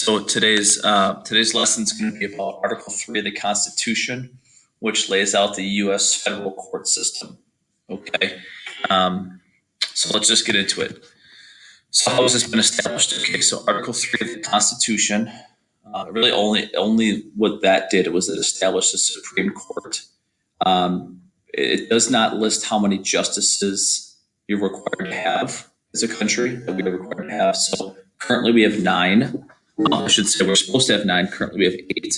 So today's lesson is going to be about Article 3 of the Constitution, which lays out the U.S. federal court system. Okay, so let's just get into it. So how has this been established? Okay, so Article 3 of the Constitution, really only what that did was it established the Supreme Court. It does not list how many justices you're required to have as a country that we are required to have. So currently we have 9. I should say we're supposed to have 9. Currently we have 8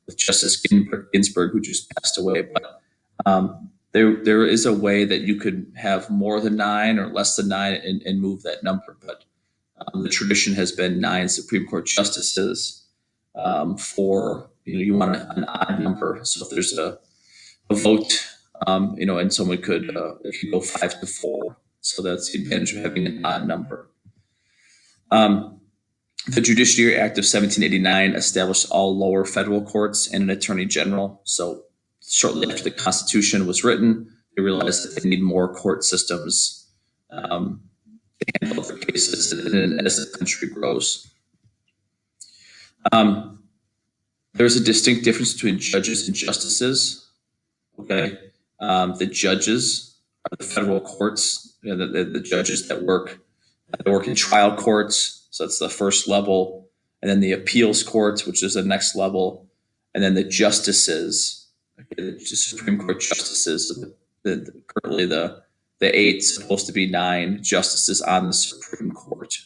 with Justice Ginsburg, who just passed away. But there is a way that you could have more than 9 or less than 9 and move that number. But the tradition has been 9 Supreme Court justices for, you want an odd number. So if there's a vote, and someone could go 5 to 4. So that's the advantage of having an odd number. The Judiciary Act of 1789 established all lower federal courts and an attorney general. So shortly after the Constitution was written, they realized that they need more court systems to handle their cases as the country grows. There's a distinct difference between judges and justices. Okay, the judges are the federal courts, the judges that work in trial courts. So that's the first level, and then the appeals courts, which is the next level, and then the justices, the Supreme Court justices. Currently the 8 supposed to be 9 justices on the Supreme Court.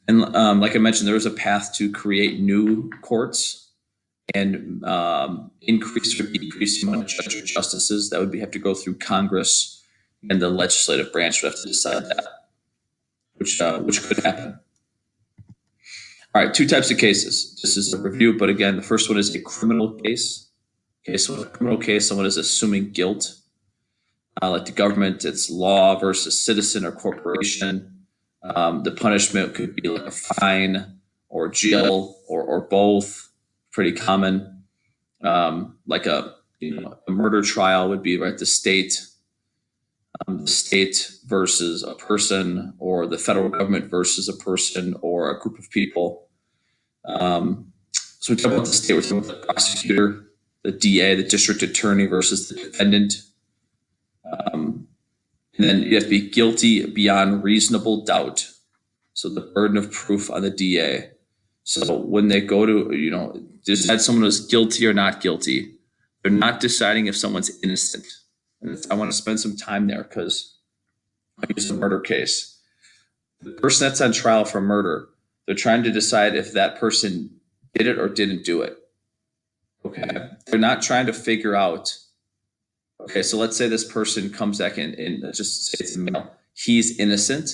And like I mentioned, there is a path to create new courts and increase or decrease the amount of judges or justices. That would have to go through Congress, and the legislative branch would have to decide that, which could happen. All right, 2 types of cases. This is a review, but again, the first one is a criminal case. Okay, so in a criminal case, someone is assuming guilt. Like the government, it's law versus citizen or corporation. The punishment could be like a fine or jail or both. Pretty common. Like a murder trial would be the state versus a person, or the federal government versus a person or a group of people. So we talk about the state, we're talking about the prosecutor, the DA, the district attorney versus the defendant. And then you have to be guilty beyond reasonable doubt. So the burden of proof on the DA. So when they go to, decide someone is guilty or not guilty, they're not deciding if someone's innocent. And I want to spend some time there because I use a murder case. The person that's on trial for murder, they're trying to decide if that person did it or didn't do it. Okay. They're not trying to figure out, okay, so let's say this person comes back and let's just say it's a male. He's innocent.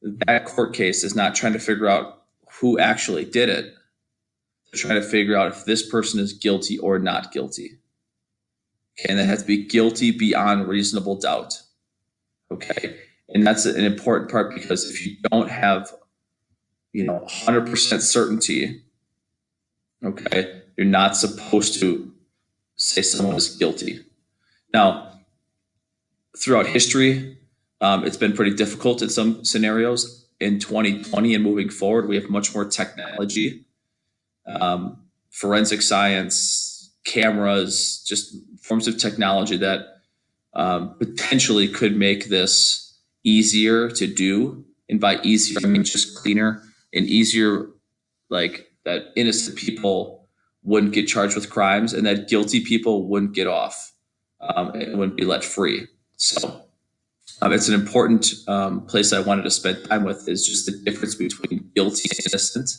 That court case is not trying to figure out who actually did it. They're trying to figure out if this person is guilty or not guilty. Okay, and that has to be guilty beyond reasonable doubt. Okay, and that's an important part, because if you don't have 100% certainty, okay, you're not supposed to say someone is guilty. Now, throughout history, it's been pretty difficult in some scenarios. In 2020 and moving forward, we have much more technology, forensic science, cameras, just forms of technology that potentially could make this easier to do. And by easier, I mean just cleaner and easier, like that innocent people wouldn't get charged with crimes and that guilty people wouldn't get off and wouldn't be let free. So it's an important place I wanted to spend time with, is just the difference between guilty and innocent.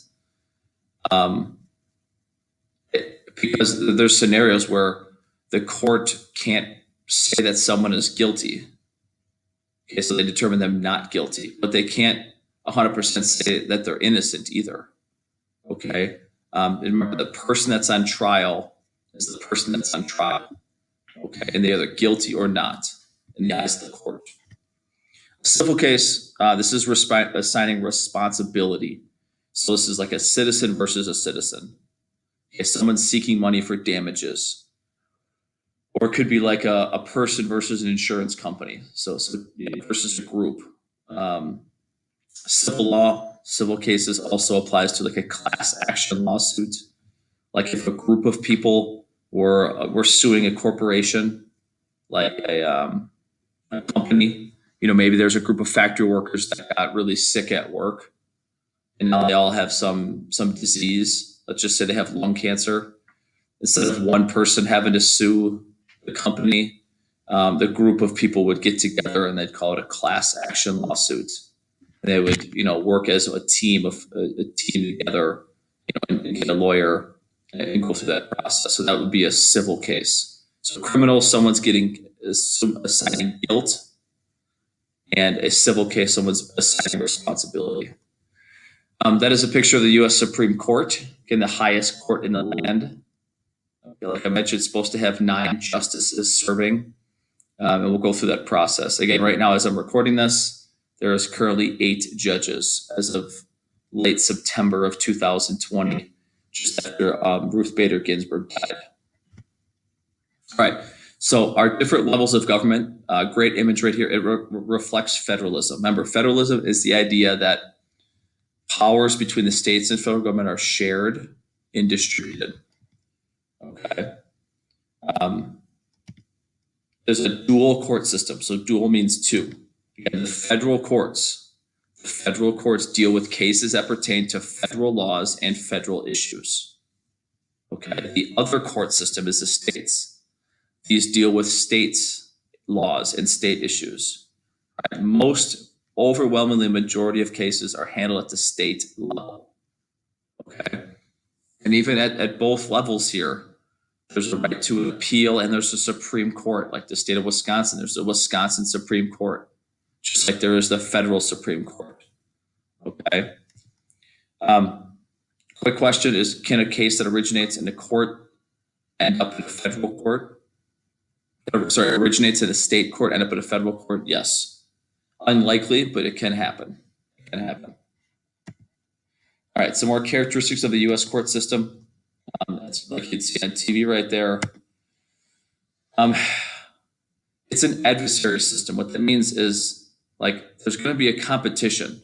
Because there's scenarios where the court can't say that someone is guilty. Okay, so they determine them not guilty, but they can't 100% say that they're innocent either. Okay, and remember, the person that's on trial is the person that's on trial. Okay, and they're either guilty or not in the eyes of the court. A civil case, this is assigning responsibility. So this is like a citizen versus a citizen. Okay, someone's seeking money for damages. Or it could be like a person versus an insurance company. So versus a group. Civil law, civil cases also applies to like a class action lawsuit. Like if a group of people were suing a corporation, like a company, maybe there's a group of factory workers that got really sick at work, and now they all have some disease. Let's just say they have lung cancer. Instead of one person having to sue the company, the group of people would get together and they'd call it a class action lawsuit. And they would, work as a team together, and get a lawyer and go through that process. So that would be a civil case. So criminal, someone's assigning guilt, and a civil case, someone's assigning responsibility. That is a picture of the U.S. Supreme Court, again, the highest court in the land. Like I mentioned, it's supposed to have 9 justices serving, and we'll go through that process. Again, right now, as I'm recording this, there is currently 8 judges as of late September of 2020, just after Ruth Bader Ginsburg died. All right, so our different levels of government, great image right here. It reflects federalism. Remember, federalism is the idea that powers between the states and federal government are shared and distributed. Okay. There's a dual court system. So dual means 2. Again, the federal courts deal with cases that pertain to federal laws and federal issues. Okay. The other court system is the states. These deal with states' laws and state issues. Right? Most overwhelmingly majority of cases are handled at the state level. Okay. And even at both levels here, there's a right to appeal, and there's a Supreme Court, like the state of Wisconsin. There's the Wisconsin Supreme Court, just like there is the federal Supreme Court. Okay. Quick question is, can a case that originates in the court end up in a federal court? Originates in a state court, end up in a federal court? Yes. Unlikely, but it can happen. It can happen. All right, some more characteristics of the U.S. court system. That's like you'd see on TV right there. It's an adversary system. What that means is, like, there's going to be a competition.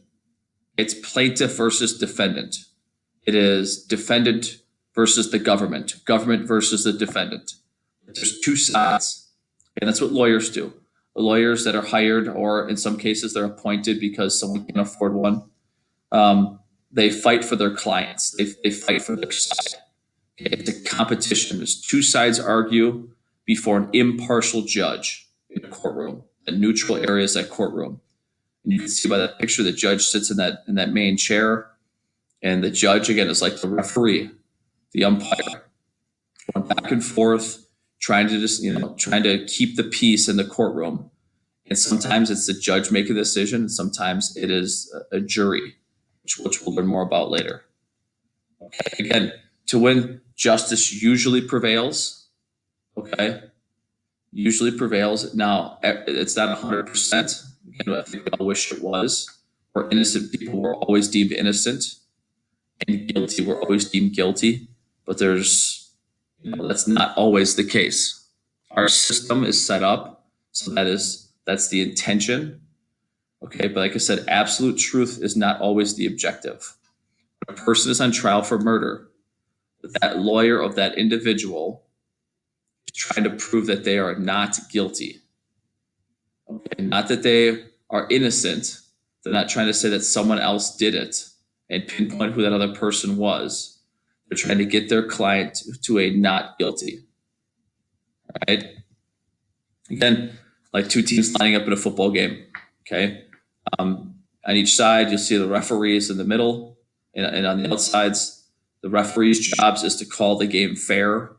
It's plaintiff versus defendant. It is defendant versus the government versus the defendant. There's 2 sides, and that's what lawyers do. The lawyers that are hired, or in some cases they're appointed because someone can afford one, they fight for their clients. They fight for their side. Okay, it's a competition. There's 2 sides argue before an impartial judge in a courtroom. A neutral area is that courtroom. And you can see by that picture, the judge sits in that main chair, and the judge, again, is like the referee, the umpire, going back and forth, trying to keep the peace in the courtroom. And sometimes it's the judge making a decision, and sometimes it is a jury, which we'll learn more about later. Okay, again, to win, justice usually prevails. Okay, usually prevails. Now, it's not 100%. Again, I think we all wish it was. Where innocent people were always deemed innocent, and guilty were always deemed guilty. But that's not always the case. Our system is set up so that's the intention. Okay, but like I said, absolute truth is not always the objective. When a person is on trial for murder, that lawyer of that individual is trying to prove that they are not guilty. Okay, not that they are innocent. They're not trying to say that someone else did it and pinpoint who that other person was. They're trying to get their client to a not guilty. Right? Again, like 2 teams lining up in a football game. Okay. On each side, you'll see the referees in the middle, and on the outsides, the referee's jobs is to call the game fair.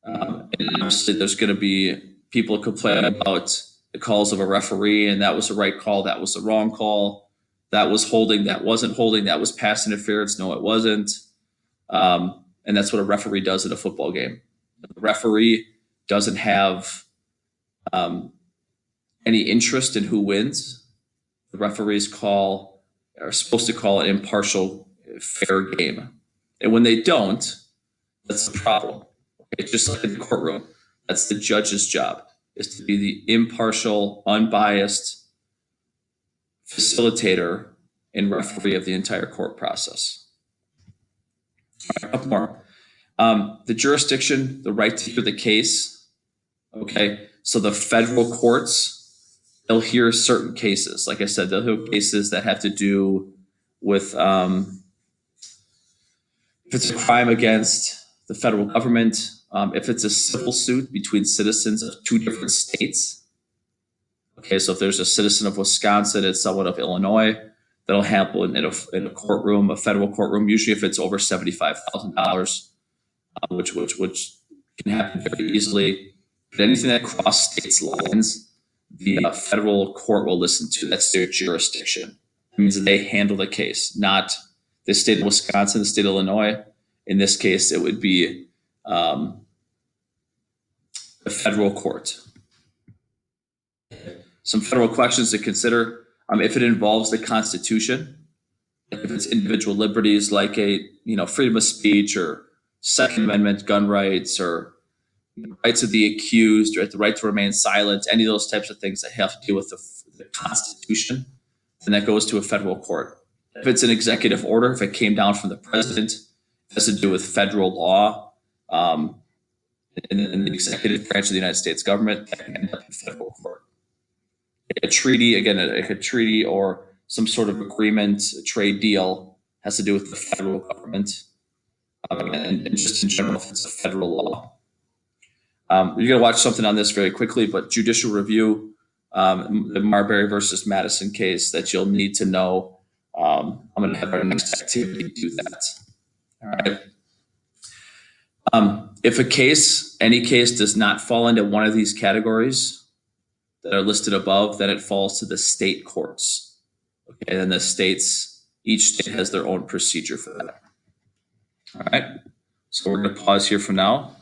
And obviously, there's going to be people complain about the calls of a referee, and that was the right call, that was the wrong call, that was holding, that wasn't holding, that was pass interference, no, it wasn't. And that's what a referee does in a football game. The referee doesn't have any interest in who wins. The referees are supposed to call an impartial, fair game. And when they don't, that's the problem. It's just like in the courtroom. That's the judge's job, is to be the impartial, unbiased facilitator and referee of the entire court process. All right, a couple more. The jurisdiction, the right to hear the case. Okay, so the federal courts, they'll hear certain cases. Like I said, they'll hear cases that have to do with if it's a crime against the federal government, if it's a civil suit between citizens of two different states. Okay, so if there's a citizen of Wisconsin and someone of Illinois, that'll happen in a courtroom, a federal courtroom. Usually, if it's over $75,000, which can happen very easily. But anything that crosses states lines, the federal court will listen to. That's their jurisdiction. It means that they handle the case, not the state of Wisconsin, the state of Illinois. In this case, it would be the federal court. Some federal questions to consider. If it involves the Constitution, if it's individual liberties like freedom of speech or Second Amendment gun rights or rights of the accused, or the right to remain silent, any of those types of things that have to do with the Constitution, then that goes to a federal court. If it's an executive order, if it came down from the president, it has to do with federal law in the executive branch of the United States government, that can end up in federal court. A treaty, again, a treaty or some sort of agreement, a trade deal, has to do with the federal government. And just in general, if it's a federal law. You're going to watch something on this very quickly, but judicial review, the Marbury versus Madison case that you'll need to know. I'm going to have our next activity do that. All right. If any case does not fall into one of these categories that are listed above, then it falls to the state courts. Okay, and each state has their own procedure for that. All right, so we're going to pause here for now.